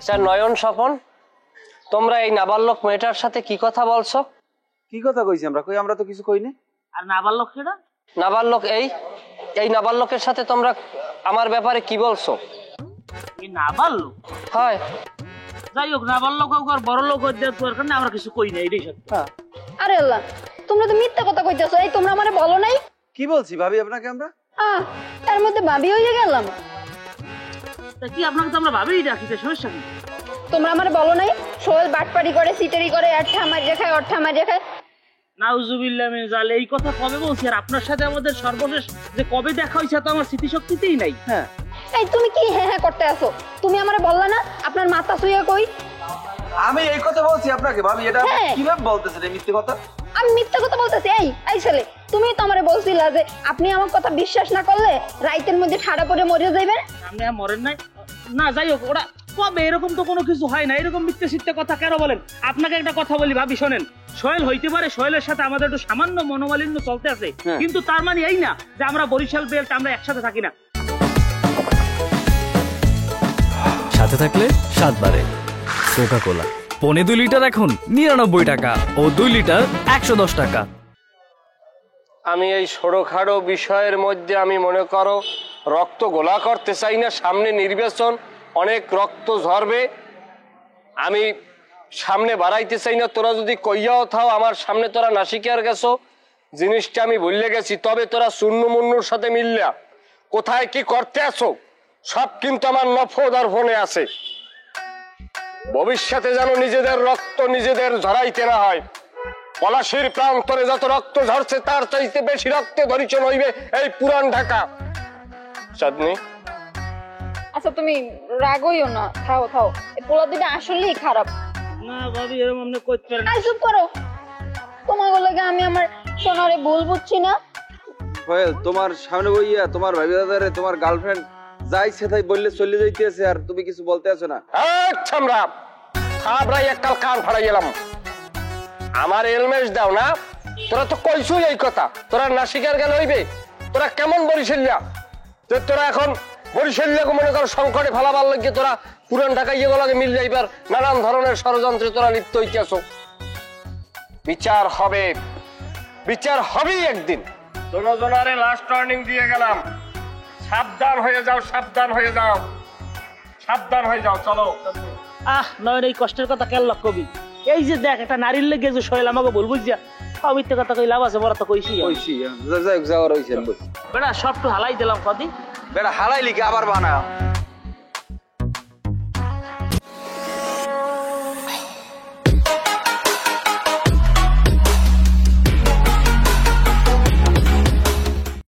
আচ্ছা নয়ন স্বপন, তোমরা এই নাবালক মেয়েটার সাথে কি কথা বলছো? কি কথা কইছি আমরা? কই আমরা তো কিছু কইনি। আর নাবালক সেটা? নাবালক এই নাবালকের সাথে তোমরা আমার ব্যাপারে কি বলছো? এই নাবালক? হয় যাই হোক, নাবালক হোক আর বড় লোক হোক, দরকার না, আমরা কিছু কই না, এটাই সত্য। আরে আল্লাহ, তোমরা তো মিথ্যা কথা কইতেছো। এই তোমরা আমারে বলো নাই? কি বলছি ভাবি আপনাকে আমরা? তার মধ্যে ভাবি হয়ে গেলাম। তা কি আপনাকে তো আমরা ভাবেই রাখিতে, সমস্যা কি? তোমরা আমারে বলো নাই সোহেল বাটপাড়ি করে, সিটারি করে, আঠা মারিয়ে খায়, অঠা মারিয়ে খায়? নাউজুবিল্লাহ মিন জালে, এই কথা কবে বলছি? আর আপনার সাথে আমাদের সর্বশেষ যে কবে দেখা হয়েছে তো আমার স্মৃতিশক্তিতেই নাই। হ্যাঁ, এই তুমি কি হ্যাঁ হ্যাঁ করতে আসো? তুমি আমারে বললা না আপনার মাথা শুয়ে কই? আমি এই কথা বলছি আপনাকে ভাবি। এটা হ্যাঁ। কিভাবে বলতেছেন এই মিথ্যে কথা? আমি মিথ্যা কথা বলতেছি? এই ছেলে, তুমি তো আমারে বলছিলা যে আপনি আমার কথা বিশ্বাস না করলে রাইতের মধ্যে ঠাড়া পড়ে মরে যাইবেন। আপনি আর মরেন নাই না? যাই হোক, ওরা কবে, এরকম তো কোনো কিছু হয় না। এরকম মিথ্যে সিদ্ধে কথা কেন বলেন? আপনাকে একটা কথা বলি ভাবি, শোনেন। সোহেল হইতে পারে, সোহেলের সাথে আমাদের একটু সামান্য মনোমালিন্য চলতে আছে, কিন্তু তার মানে এই না যে আমরা বরিশাল বেল্ট আমরা একসাথে থাকি না। সাথে থাকলে 7 বারে কোকা কোলা পনে 2 লিটার এখন 99 টাকা ও 2 লিটার 110 টাকা। আমি এই ছোটখাটো বিষয়ের মধ্যে আমি মনে করো রক্ত গোলা করতে চাই না। সামনে নির্বাচন, অনেক রক্ত ঝরবে, আমি সামনে বাড়াইতে চাই না। তোরা যদি কইয়াও থাও আমার সামনে তোরা নাসিকার গেছো, জিনিসটা আমি ভুলে গেছি। তবে তোরা শূন্য মুন্নুর সাথে মিললা কোথায় কি করতে আসো সব কিন্তু আমার নফদার ফোনে আছে। ভবিষ্যতে যেন নিজেদের রক্ত নিজেদের ঝরাইতে না হয়। পলাশির প্রান্তরে যত রক্ত ঝরছে তার চাইতে বেশি রক্তে ধরিচন হইবে এই পুরান ঢাকা। চাঁদনি, আচ্ছা তুমি রাগইও না, থাও থাও। এই পোলা দুটো আসলেই খারাপ। না ভাবি, এরকম আপনি কইতে পারেন? আই চুপ করো। তোমার লাগে আমি আমার সোনারে ভুল বুঝছি না। সোহেল, তোমার সামনে বইয়া তোমার ভাবি দাদারে তোমার গার্লফ্রেন্ড যাই সেটাই বললে চলে যাইতেছে আর তুমি কিছু বলতে আছো না। আমরা খাবরাই এককাল কান ফাড়াই গেলাম। আমার এলমেশ দাও না। তোরা তো কইছুই এই কথা, তোরা নাসিকার গেল হইবে। তোরা কেমন বরিশালিয়া? তোরা এখন বরিশালিয়াকে মনে করো সংকটে ফেলাবার লাগিয়ে তোরা পুরান ঢাকা ইয়েগুলোকে মিল যাইবার নানান ধরনের ষড়যন্ত্রে তোরা লিপ্ত হইতেছো। বিচার হবে, বিচার হবেই একদিন। দুজনারে লাস্ট ওয়ার্নিং দিয়ে গেলাম, সাবধান হয়ে যাও, সাবধান হয়ে যাও, সাবধান হয়ে যাও। চলো। নয়, এই কষ্টের কথা কেন লক্ষ কবি? এই যে দেখ, একটা নারীর লেগে যে সোহেল আমাকে বলবো যে মিথ্যে কথা কই লাভ আছে? বড় তো কইছি যাই হোক, যাওয়ার হইছে। বেড়া সব তো হালাই দিলাম কদিন। বেটা হালাই লিখে আবার বানা।